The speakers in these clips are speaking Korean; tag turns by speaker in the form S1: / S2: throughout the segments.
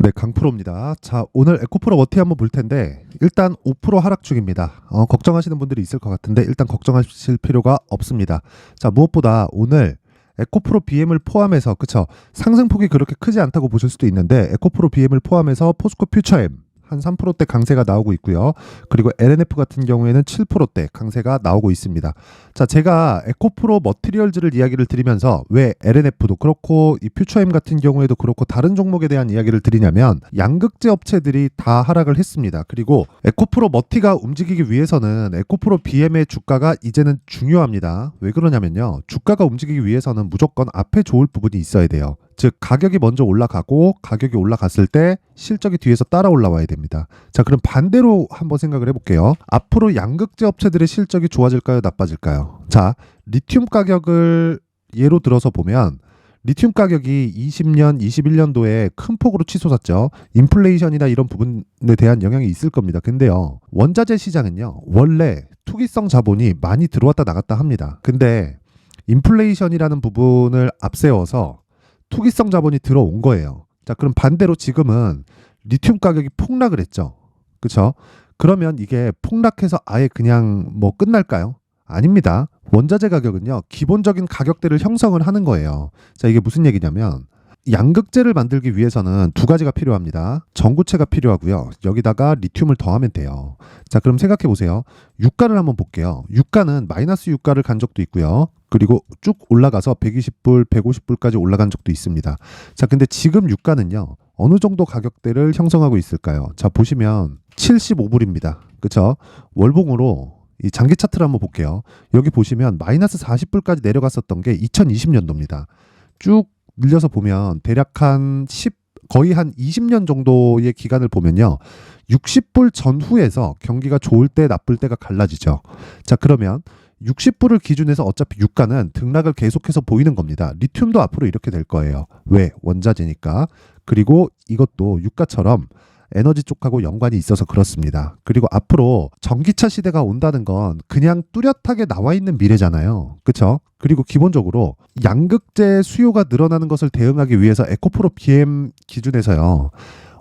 S1: 네, 강프로입니다. 자, 오늘 에코프로 워티 한번 볼 텐데 일단 5% 하락 중입니다. 걱정하시는 분들이 있을 것 같은데 일단 걱정하실 필요가 없습니다. 자, 무엇보다 오늘 에코프로 BM을 포함해서 그쵸? 상승폭이 그렇게 크지 않다고 보실 수도 있는데 에코프로 BM을 포함해서 포스코 퓨처엠 한 3%대 강세가 나오고 있고요. 그리고 LNF 같은 경우에는 7%대 강세가 나오고 있습니다. 자, 제가 에코프로 머티리얼즈를 이야기를 드리면서 왜 LNF도 그렇고 이 퓨처엠 같은 경우에도 그렇고 다른 종목에 대한 이야기를 드리냐면 양극재 업체들이 다 하락을 했습니다. 그리고 에코프로 머티가 움직이기 위해서는 에코프로 BM의 주가가 이제는 중요합니다. 왜 그러냐면요. 주가가 움직이기 위해서는 무조건 앞에 좋을 부분이 있어야 돼요. 즉 가격이 먼저 올라가고 가격이 올라갔을 때 실적이 뒤에서 따라 올라와야 됩니다. 자, 그럼 반대로 한번 생각을 해볼게요. 앞으로 양극재 업체들의 실적이 좋아질까요? 나빠질까요? 자, 리튬 가격을 예로 들어서 보면 리튬 가격이 20년, 21년도에 큰 폭으로 치솟았죠. 인플레이션이나 이런 부분에 대한 영향이 있을 겁니다. 근데요, 원자재 시장은요, 원래 투기성 자본이 많이 들어왔다 나갔다 합니다. 근데 인플레이션이라는 부분을 앞세워서 투기성 자본이 들어온 거예요. 자, 그럼 반대로 지금은 리튬 가격이 폭락을 했죠. 그렇죠? 그러면 이게 폭락해서 아예 그냥 뭐 끝날까요? 아닙니다. 원자재 가격은요, 기본적인 가격대를 형성을 하는 거예요. 자, 이게 무슨 얘기냐면 양극재를 만들기 위해서는 두 가지가 필요합니다. 전구체가 필요하고요. 여기다가 리튬을 더하면 돼요. 자, 그럼 생각해 보세요. 유가를 한번 볼게요. 유가는 마이너스 유가를 간 적도 있고요. 그리고 쭉 올라가서 120불, 150불까지 올라간 적도 있습니다. 자, 근데 지금 유가는요, 어느 정도 가격대를 형성하고 있을까요? 자, 보시면 75불입니다. 그쵸? 월봉으로 이 장기 차트를 한번 볼게요. 여기 보시면 마이너스 40불까지 내려갔었던 게 2020년도입니다. 쭉 늘려서 보면 대략 거의 한 20년 정도의 기간을 보면요. 60불 전후에서 경기가 좋을 때 나쁠 때가 갈라지죠. 자, 그러면 60불을 기준해서 어차피 유가는 등락을 계속해서 보이는 겁니다. 리튬도 앞으로 이렇게 될 거예요. 왜? 원자재니까. 그리고 이것도 유가처럼 에너지 쪽하고 연관이 있어서 그렇습니다. 그리고 앞으로 전기차 시대가 온다는 건 그냥 뚜렷하게 나와 있는 미래잖아요. 그렇죠? 그리고 기본적으로 양극재 수요가 늘어나는 것을 대응하기 위해서 에코프로 BM 기준에서요.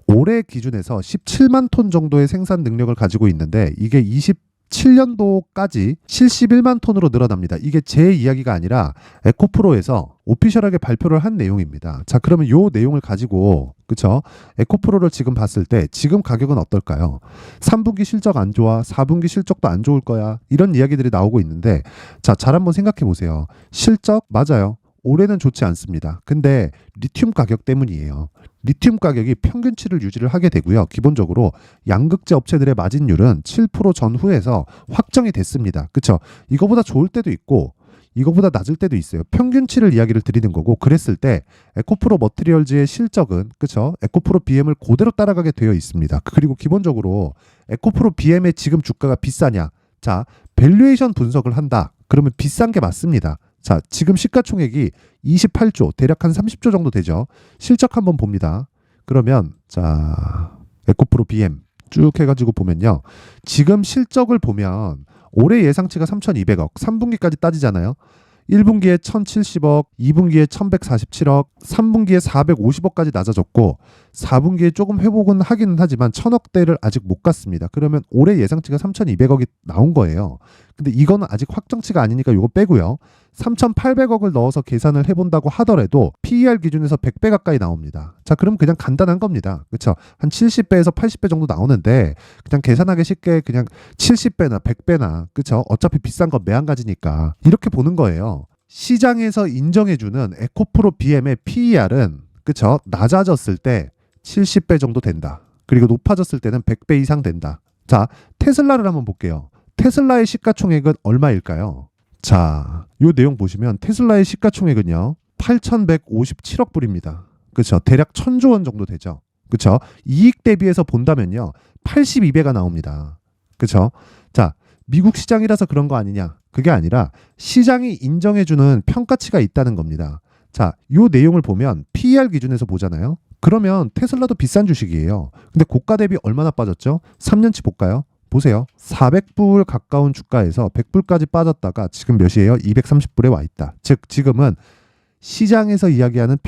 S1: 올해 기준에서 17만 톤 정도의 생산 능력을 가지고 있는데 이게 27년도까지 71만 톤으로 늘어납니다. 이게 제 이야기가 아니라 에코프로에서 오피셜하게 발표를 한 내용입니다. 자, 그러면 요 내용을 가지고 그쵸? 에코프로를 지금 봤을 때 지금 가격은 어떨까요? 3분기 실적 안 좋아, 4분기 실적도 안 좋을 거야, 이런 이야기들이 나오고 있는데 자, 잘 한번 생각해 보세요. 실적 맞아요. 올해는 좋지 않습니다. 근데 리튬 가격 때문이에요. 리튬 가격이 평균치를 유지를 하게 되고요. 기본적으로 양극재 업체들의 마진율은 7% 전후에서 확정이 됐습니다. 그렇죠? 이거보다 좋을 때도 있고 이거보다 낮을 때도 있어요. 평균치를 이야기를 드리는 거고, 그랬을 때 에코프로 머티리얼즈의 실적은 그렇죠? 에코프로 BM을 그대로 따라가게 되어 있습니다. 그리고 기본적으로 에코프로 BM의 지금 주가가 비싸냐? 자, 밸류에이션 분석을 한다. 그러면 비싼 게 맞습니다. 자, 지금 시가총액이 28조, 대략 한 30조 정도 되죠. 실적 한번 봅니다. 그러면 자, 에코프로 BM 쭉 해가지고 보면요. 지금 실적을 보면 올해 예상치가 3,200억, 3분기까지 따지잖아요. 1분기에 1,070억, 2분기에 1,147억, 3분기에 450억까지 낮아졌고 4분기에 조금 회복은 하기는 하지만 1,000억대를 아직 못 갔습니다. 그러면 올해 예상치가 3,200억이 나온 거예요. 근데 이거는 아직 확정치가 아니니까 이거 빼고요. 3,800억을 넣어서 계산을 해본다고 하더라도 PER 기준에서 100배 가까이 나옵니다. 자, 그럼 그냥 간단한 겁니다. 그렇죠? 한 70배에서 80배 정도 나오는데 그냥 계산하기 쉽게 그냥 70배나 100배나 그렇죠? 어차피 비싼 건 매한가지니까 이렇게 보는 거예요. 시장에서 인정해주는 에코프로 BM의 PER은 그렇죠? 낮아졌을 때 70배 정도 된다. 그리고 높아졌을 때는 100배 이상 된다. 자, 테슬라를 한번 볼게요. 테슬라의 시가총액은 얼마일까요? 자, 요 내용 보시면 테슬라의 시가총액은요 8,157억 불입니다. 그렇죠? 대략 1,000조 원 정도 되죠. 그렇죠? 이익 대비해서 본다면요 82배가 나옵니다. 그렇죠? 자, 미국 시장이라서 그런 거 아니냐? 그게 아니라 시장이 인정해주는 평가치가 있다는 겁니다. 자, 요 내용을 보면 PER 기준에서 보잖아요. 그러면 테슬라도 비싼 주식이에요. 근데 고가 대비 얼마나 빠졌죠? 3년치 볼까요? 보세요. 400불 가까운 주가에서 100불까지 빠졌다가 지금 몇이에요? 230불에 와 있다. 즉 지금은 시장에서 이야기하는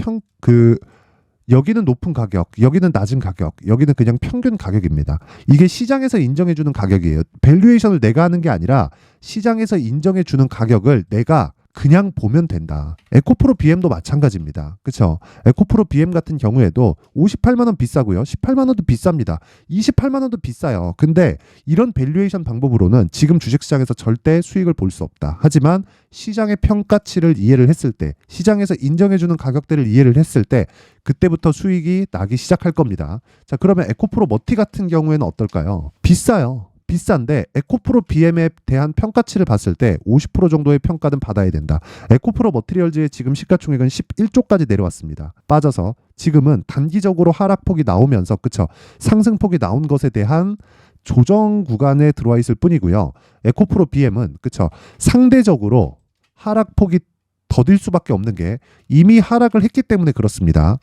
S1: 여기는 높은 가격, 여기는 낮은 가격, 여기는 그냥 평균 가격입니다. 이게 시장에서 인정해주는 가격이에요. 밸류에이션을 내가 하는 게 아니라 시장에서 인정해주는 가격을 내가 그냥 보면 된다. 에코프로 BM도 마찬가지입니다. 그렇죠? 에코프로 BM 같은 경우에도 58만 원 비싸고요. 18만 원도 비쌉니다. 28만 원도 비싸요. 근데 이런 밸류에이션 방법으로는 지금 주식시장에서 절대 수익을 볼 수 없다. 하지만 시장의 평가치를 이해를 했을 때, 시장에서 인정해주는 가격대를 이해를 했을 때 그때부터 수익이 나기 시작할 겁니다. 자, 그러면 에코프로 머티 같은 경우에는 어떨까요? 비싸요. 비싼데 에코프로 BM에 대한 평가치를 봤을 때 50% 정도의 평가는 받아야 된다. 에코프로 머티리얼즈의 지금 시가총액은 11조까지 내려왔습니다. 빠져서 지금은 단기적으로 하락폭이 나오면서 그쵸? 상승폭이 나온 것에 대한 조정 구간에 들어와 있을 뿐이고요. 에코프로 BM은 그쵸? 상대적으로 하락폭이 더딜 수밖에 없는 게 이미 하락을 했기 때문에 그렇습니다.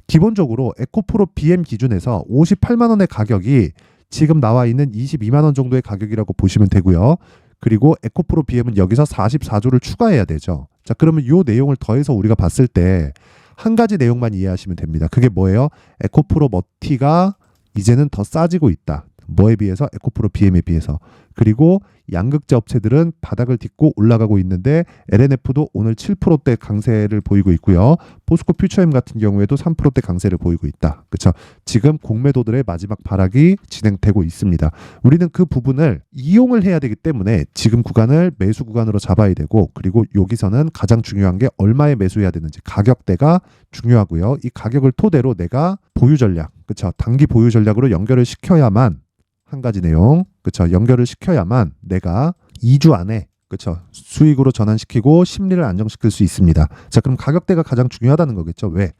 S1: 기본적으로 에코프로 BM 기준에서 58만 원의 가격이 지금 나와 있는 22만 원 정도의 가격이라고 보시면 되고요. 그리고 에코프로 BM은 여기서 44조를 추가해야 되죠. 자, 그러면 이 내용을 더해서 우리가 봤을 때 한 가지 내용만 이해하시면 됩니다. 그게 뭐예요? 에코프로 머티가 이제는 더 싸지고 있다. 뭐에 비해서? 에코프로 BM에 비해서. 그리고 양극재 업체들은 바닥을 딛고 올라가고 있는데 LNF도 오늘 7%대 강세를 보이고 있고요. 포스코 퓨처엠 같은 경우에도 3%대 강세를 보이고 있다. 그렇죠? 지금 공매도들의 마지막 발악이 진행되고 있습니다. 우리는 그 부분을 이용을 해야 되기 때문에 지금 구간을 매수 구간으로 잡아야 되고, 그리고 여기서는 가장 중요한 게 얼마에 매수해야 되는지 가격대가 중요하고요. 이 가격을 토대로 내가 보유 전략, 그렇죠? 단기 보유 전략으로 연결을 시켜야만, 한 가지 내용, 그쵸? 연결을 시켜야만 내가 2주 안에 그쵸? 수익으로 전환시키고 심리를 안정시킬 수 있습니다. 자, 그럼 가격대가 가장 중요하다는 거겠죠? 왜?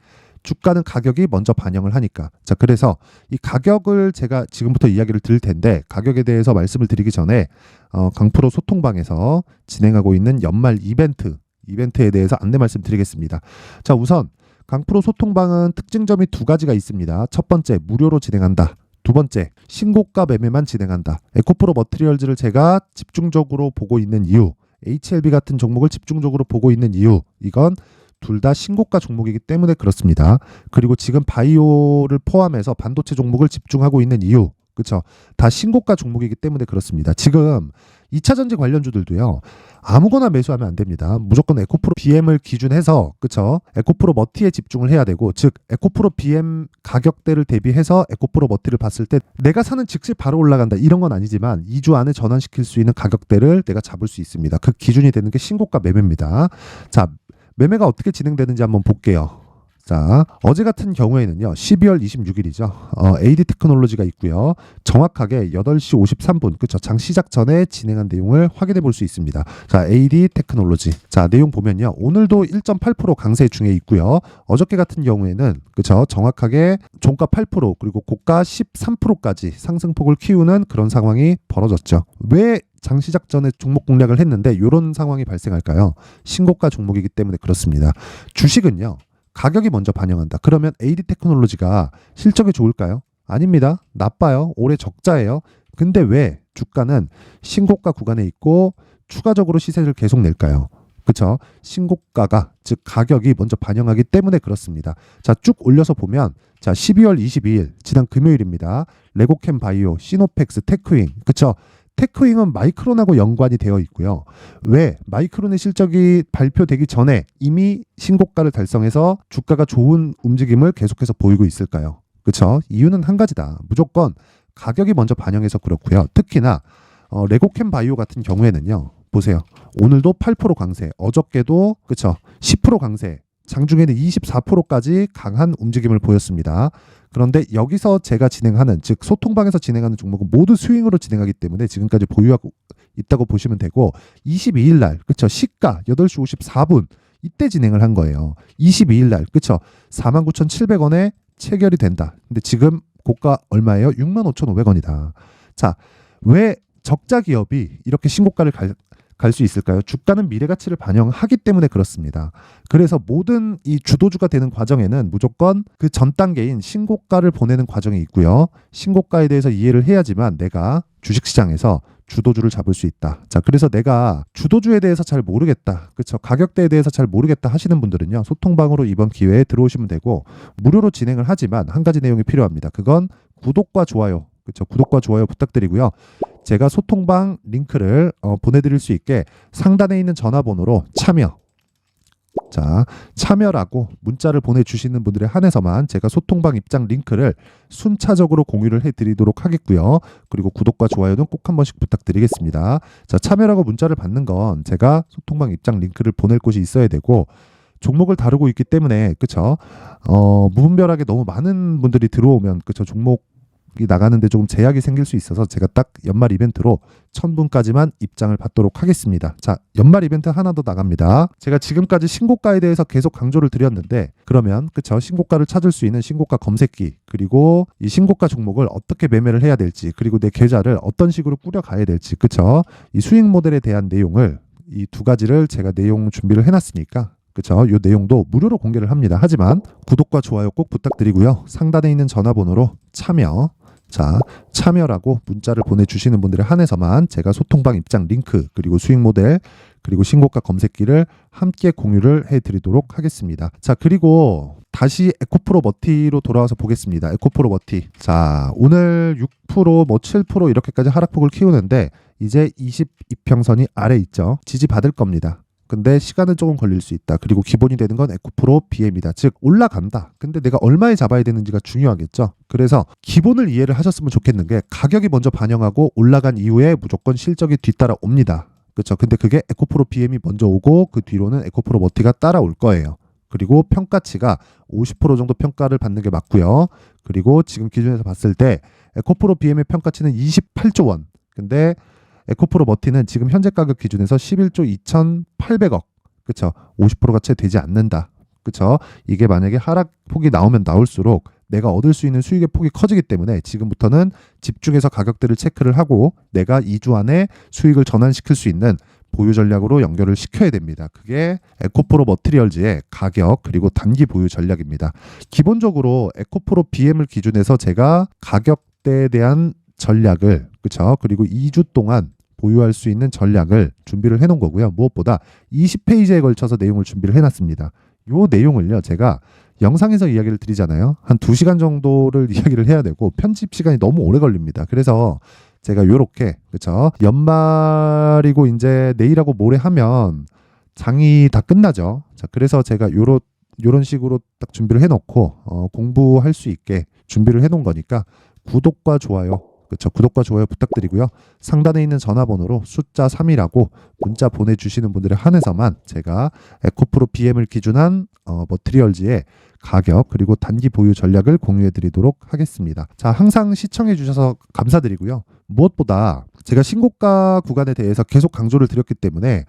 S1: 주가는 가격이 먼저 반영을 하니까. 자, 그래서 이 가격을 제가 지금부터 이야기를 드릴 텐데, 가격에 대해서 말씀을 드리기 전에 강프로 소통방에서 진행하고 있는 연말 이벤트에 대해서 안내 말씀드리겠습니다. 자, 우선 강프로 소통방은 특징점이 두 가지가 있습니다. 첫 번째, 무료로 진행한다. 두 번째, 신고가 매매만 진행한다. 에코프로 머티리얼즈를 제가 집중적으로 보고 있는 이유, HLB 같은 종목을 집중적으로 보고 있는 이유, 이건 둘 다 신고가 종목이기 때문에 그렇습니다. 그리고 지금 바이오를 포함해서 반도체 종목을 집중하고 있는 이유, 그렇죠? 다 신고가 종목이기 때문에 그렇습니다. 지금 2차 전지 관련주들도요. 아무거나 매수하면 안 됩니다. 무조건 에코프로 BM을 기준해서 그쵸? 에코프로 머티에 집중을 해야 되고, 즉 에코프로 BM 가격대를 대비해서 에코프로 머티를 봤을 때 내가 사는 즉시 바로 올라간다 이런 건 아니지만 2주 안에 전환시킬 수 있는 가격대를 내가 잡을 수 있습니다. 그 기준이 되는 게 신고가 매매입니다. 자, 매매가 어떻게 진행되는지 한번 볼게요. 자, 어제 같은 경우에는요, 12월 26일이죠. AD 테크놀로지가 있고요. 정확하게 8시 53분, 그쵸? 장 시작 전에 진행한 내용을 확인해 볼 수 있습니다. 자, AD 테크놀로지. 자, 내용 보면요. 오늘도 1.8% 강세 중에 있고요. 어저께 같은 경우에는, 그쵸? 정확하게 종가 8%, 그리고 고가 13%까지 상승폭을 키우는 그런 상황이 벌어졌죠. 왜 장시작 전에 종목 공략을 했는데 이런 상황이 발생할까요? 신고가 종목이기 때문에 그렇습니다. 주식은요. 가격이 먼저 반영한다. 그러면 AD 테크놀로지가 실적이 좋을까요? 아닙니다. 나빠요. 올해 적자예요. 근데 왜 주가는 신고가 구간에 있고 추가적으로 시세를 계속 낼까요? 그렇죠? 신고가가, 즉 가격이 먼저 반영하기 때문에 그렇습니다. 자, 쭉 올려서 보면, 자, 12월 22일 지난 금요일입니다. 레고캠 바이오, 시노펙스, 테크윙, 그렇죠? 테크윙은 마이크론하고 연관이 되어 있고요. 왜? 마이크론의 실적이 발표되기 전에 이미 신고가를 달성해서 주가가 좋은 움직임을 계속해서 보이고 있을까요? 그렇죠? 이유는 한 가지다. 무조건 가격이 먼저 반영해서 그렇고요. 특히나 레고캠 바이오 같은 경우에는요. 보세요. 오늘도 8% 강세, 어저께도 그렇죠? 10% 강세, 장중에는 24%까지 강한 움직임을 보였습니다. 그런데 여기서 제가 진행하는, 즉 소통방에서 진행하는 종목은 모두 스윙으로 진행하기 때문에 지금까지 보유하고 있다고 보시면 되고, 22일 날 그쵸? 시가 8시 54분 이때 진행을 한 거예요. 22일 날 그쵸? 49,700원에 체결이 된다. 근데 지금 고가 얼마예요? 65,500원이다. 자, 왜 적자 기업이 이렇게 신고가를 갈 수 있을까요? 주가는 미래 가치를 반영하기 때문에 그렇습니다. 그래서 모든 이 주도주가 되는 과정에는 무조건 그 전 단계인 신고가를 보내는 과정이 있고요. 신고가에 대해서 이해를 해야지만 내가 주식시장에서 주도주를 잡을 수 있다. 자, 그래서 내가 주도주에 대해서 잘 모르겠다. 그쵸? 가격대에 대해서 잘 모르겠다 하시는 분들은요. 소통방으로 이번 기회에 들어오시면 되고 무료로 진행을 하지만 한 가지 내용이 필요합니다. 그건 구독과 좋아요. 그쵸? 구독과 좋아요 부탁드리고요. 제가 소통방 링크를 보내드릴 수 있게 상단에 있는 전화번호로 참여라고 문자를 보내주시는 분들에 한해서만 제가 소통방 입장 링크를 순차적으로 공유를 해드리도록 하겠고요. 그리고 구독과 좋아요는 꼭 한 번씩 부탁드리겠습니다. 자, 참여라고 문자를 받는 건 제가 소통방 입장 링크를 보낼 곳이 있어야 되고 종목을 다루고 있기 때문에 그쵸? 무분별하게 너무 많은 분들이 들어오면 그쵸? 종목이 나가는데 조금 제약이 생길 수 있어서 제가 딱 연말 이벤트로 1000분까지만 입장을 받도록 하겠습니다. 자, 연말 이벤트 하나 더 나갑니다. 제가 지금까지 신고가에 대해서 계속 강조를 드렸는데 그러면 그쵸? 신고가를 찾을 수 있는 신고가 검색기 그리고 이 신고가 종목을 어떻게 매매를 해야 될지 그리고 내 계좌를 어떤 식으로 꾸려가야 될지 그쵸? 이 수익 모델에 대한 내용을 이 두 가지를 제가 내용 준비를 해놨으니까 그쵸? 이 내용도 무료로 공개를 합니다. 하지만 구독과 좋아요 꼭 부탁드리고요. 상단에 있는 전화번호로 참여라고 문자를 보내주시는 분들에 한해서만 제가 소통방 입장 링크 그리고 수익 모델 그리고 신고가 검색기를 함께 공유를 해드리도록 하겠습니다. 자, 그리고 다시 에코프로 머티로 돌아와서 보겠습니다. 에코프로 머티. 자, 오늘 6% 뭐 7% 이렇게까지 하락폭을 키우는데 이제 22평선이 아래 있죠. 지지받을 겁니다. 근데 시간은 조금 걸릴 수 있다. 그리고 기본이 되는 건 에코프로 BM이다. 즉 올라간다. 근데 내가 얼마에 잡아야 되는지가 중요하겠죠. 그래서 기본을 이해를 하셨으면 좋겠는 게 가격이 먼저 반영하고 올라간 이후에 무조건 실적이 뒤따라 옵니다. 그렇죠. 근데 그게 에코프로 BM이 먼저 오고 그 뒤로는 에코프로 머티가 따라올 거예요. 그리고 평가치가 50% 정도 평가를 받는 게 맞고요. 그리고 지금 기준에서 봤을 때 에코프로 BM의 평가치는 28조 원. 근데 에코프로 머티는 지금 현재 가격 기준에서 11조 2,800억. 그쵸? 50%가 채 되지 않는다. 그쵸? 이게 만약에 하락폭이 나오면 나올수록 내가 얻을 수 있는 수익의 폭이 커지기 때문에 지금부터는 집중해서 가격대를 체크를 하고 내가 2주 안에 수익을 전환시킬 수 있는 보유 전략으로 연결을 시켜야 됩니다. 그게 에코프로 머티리얼즈의 가격 그리고 단기 보유 전략입니다. 기본적으로 에코프로 BM을 기준해서 제가 가격대에 대한 전략을 그쵸? 그리고 2주 동안 보유할 수 있는 전략을 준비를 해놓은 거고요. 무엇보다 20페이지에 걸쳐서 내용을 준비를 해놨습니다. 이 내용을요. 제가 영상에서 이야기를 드리잖아요. 한 2시간 정도를 이야기를 해야 되고 편집 시간이 너무 오래 걸립니다. 그래서 제가 요렇게 그쵸? 연말이고 이제 내일하고 모레 하면 장이 다 끝나죠. 자, 그래서 제가 요런 식으로 딱 준비를 해놓고 공부할 수 있게 준비를 해놓은 거니까 구독과 좋아요 그렇죠. 구독과 좋아요 부탁드리고요. 상단에 있는 전화번호로 숫자 3이라고 문자 보내주시는 분들에 한해서만 제가 에코프로 BM을 기준한 머티리얼즈의 가격 그리고 단기 보유 전략을 공유해드리도록 하겠습니다. 자, 항상 시청해주셔서 감사드리고요. 무엇보다 제가 신고가 구간에 대해서 계속 강조를 드렸기 때문에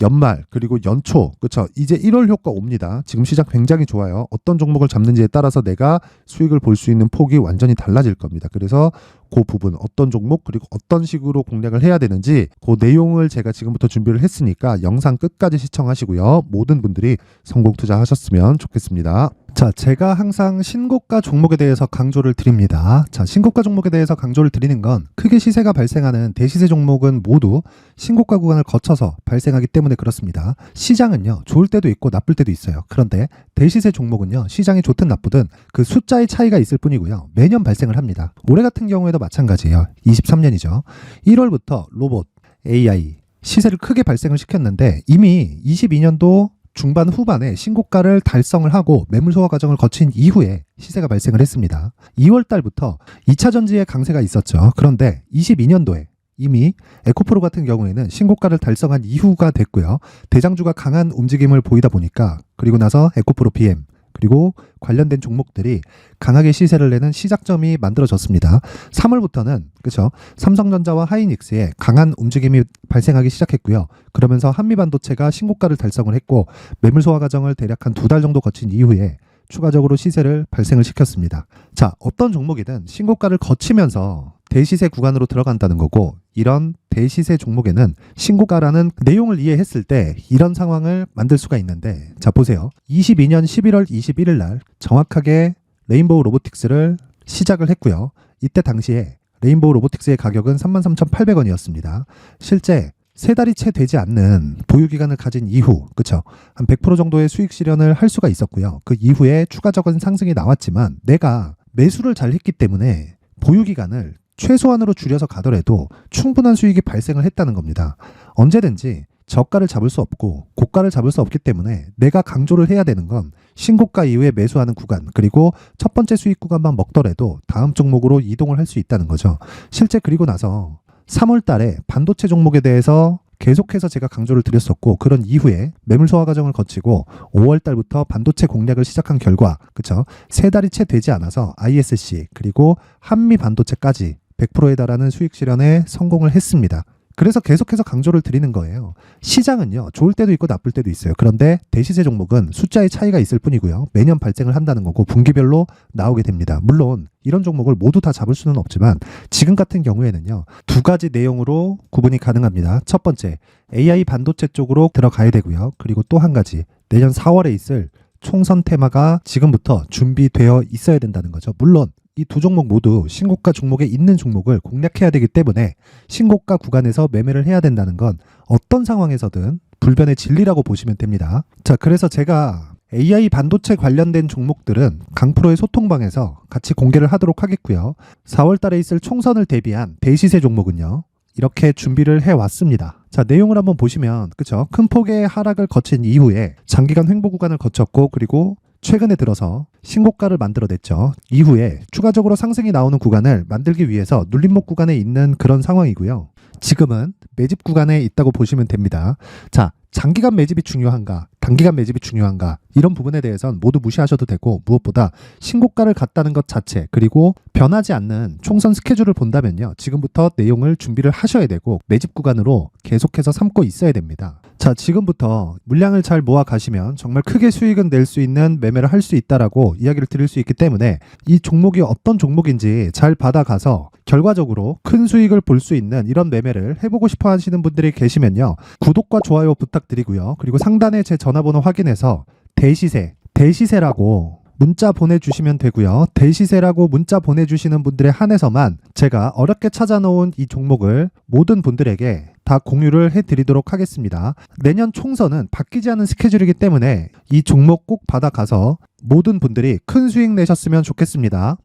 S1: 연말 그리고 연초 그쵸 이제 1월 효과 옵니다. 지금 시장 굉장히 좋아요. 어떤 종목을 잡는지에 따라서 내가 수익을 볼 수 있는 폭이 완전히 달라질 겁니다. 그래서 그 부분 어떤 종목 그리고 어떤 식으로 공략을 해야 되는지 그 내용을 제가 지금부터 준비를 했으니까 영상 끝까지 시청하시고요. 모든 분들이 성공 투자하셨으면 좋겠습니다. 자, 제가 항상 신고가 종목에 대해서 강조를 드립니다. 자, 신고가 종목에 대해서 강조를 드리는 건 크게 시세가 발생하는 대시세 종목은 모두 신고가 구간을 거쳐서 발생하기 때문에 그렇습니다. 시장은요, 좋을 때도 있고 나쁠 때도 있어요. 그런데 대시세 종목은요, 시장이 좋든 나쁘든 그 숫자의 차이가 있을 뿐이고요. 매년 발생을 합니다. 올해 같은 경우에도 마찬가지예요. 23년이죠. 1월부터 로봇, AI, 시세를 크게 발생을 시켰는데 이미 22년도 중반 후반에 신고가를 달성을 하고 매물 소화 과정을 거친 이후에 시세가 발생을 했습니다. 2월 달부터 2차 전지의 강세가 있었죠. 그런데 22년도에 이미 에코프로 같은 경우에는 신고가를 달성한 이후가 됐고요. 대장주가 강한 움직임을 보이다 보니까 그리고 나서 에코프로 BM 그리고 관련된 종목들이 강하게 시세를 내는 시작점이 만들어졌습니다. 3월부터는 그렇죠. 삼성전자와 하이닉스의 강한 움직임이 발생하기 시작했고요. 그러면서 한미반도체가 신고가를 달성을 했고 매물 소화 과정을 대략 한 2달 정도 거친 이후에 추가적으로 시세를 발생을 시켰습니다. 자, 어떤 종목이든 신고가를 거치면서 대시세 구간으로 들어간다는 거고 이런 대시세 종목에는 신고가라는 내용을 이해했을 때 이런 상황을 만들 수가 있는데 자, 보세요. 22년 11월 21일 날 정확하게 레인보우 로보틱스를 시작을 했고요. 이때 당시에 레인보우 로보틱스의 가격은 33,800원이었습니다. 실제 3달이 채 되지 않는 보유기간을 가진 이후, 그쵸? 한 100% 정도의 수익 실현을 할 수가 있었고요. 그 이후에 추가적인 상승이 나왔지만 내가 매수를 잘 했기 때문에 보유기간을 최소한으로 줄여서 가더라도 충분한 수익이 발생을 했다는 겁니다. 언제든지 저가를 잡을 수 없고 고가를 잡을 수 없기 때문에 내가 강조를 해야 되는 건 신고가 이후에 매수하는 구간, 그리고 첫 번째 수익 구간만 먹더라도 다음 종목으로 이동을 할 수 있다는 거죠. 실제 그리고 나서 3월 달에 반도체 종목에 대해서 계속해서 제가 강조를 드렸었고, 그런 이후에 매물 소화 과정을 거치고 5월 달부터 반도체 공략을 시작한 결과, 그쵸? 3달이 채 되지 않아서 ISC 그리고 한미 반도체까지 100%에 달하는 수익 실현에 성공을 했습니다. 그래서 계속해서 강조를 드리는 거예요. 시장은요, 좋을 때도 있고 나쁠 때도 있어요. 그런데 대시세 종목은 숫자의 차이가 있을 뿐이고요. 매년 발생을 한다는 거고 분기별로 나오게 됩니다. 물론 이런 종목을 모두 다 잡을 수는 없지만 지금 같은 경우에는요, 2가지 내용으로 구분이 가능합니다. 첫 번째, AI 반도체 쪽으로 들어가야 되고요. 그리고 또 한 가지, 내년 4월에 있을 총선 테마가 지금부터 준비되어 있어야 된다는 거죠. 물론 이 두 종목 모두 신고가 종목에 있는 종목을 공략해야 되기 때문에 신고가 구간에서 매매를 해야 된다는 건 어떤 상황에서든 불변의 진리라고 보시면 됩니다. 자, 그래서 제가 AI 반도체 관련된 종목들은 강프로의 소통방에서 같이 공개를 하도록 하겠고요. 4월 달에 있을 총선을 대비한 대시세 종목은요, 이렇게 준비를 해왔습니다. 자, 내용을 한번 보시면, 그쵸? 큰 폭의 하락을 거친 이후에 장기간 횡보 구간을 거쳤고, 그리고 최근에 들어서 신고가를 만들어냈죠. 이후에 추가적으로 상승이 나오는 구간을 만들기 위해서 눌림목 구간에 있는 그런 상황이고요. 지금은 매집 구간에 있다고 보시면 됩니다. 자, 장기간 매집이 중요한가, 단기간 매집이 중요한가, 이런 부분에 대해서는 모두 무시하셔도 되고, 무엇보다 신고가를 갔다는 것 자체, 그리고 변하지 않는 총선 스케줄을 본다면요, 지금부터 내용을 준비를 하셔야 되고 매집 구간으로 계속해서 삼고 있어야 됩니다. 자, 지금부터 물량을 잘 모아 가시면 정말 크게 수익은 낼 수 있는 매매를 할 수 있다라고 이야기를 드릴 수 있기 때문에 이 종목이 어떤 종목인지 잘 받아가서 결과적으로 큰 수익을 볼 수 있는 이런 매매를 해보고 싶어 하시는 분들이 계시면요, 구독과 좋아요 부탁드리고요. 그리고 상단에 제 전화번호 확인해서 대시세라고 문자 보내주시면 되고요. 대시세라고 문자 보내주시는 분들에 한해서만 제가 어렵게 찾아놓은 이 종목을 모든 분들에게 다 공유를 해드리도록 하겠습니다. 내년 총선은 바뀌지 않은 스케줄이기 때문에 이 종목 꼭 받아가서 모든 분들이 큰 수익 내셨으면 좋겠습니다.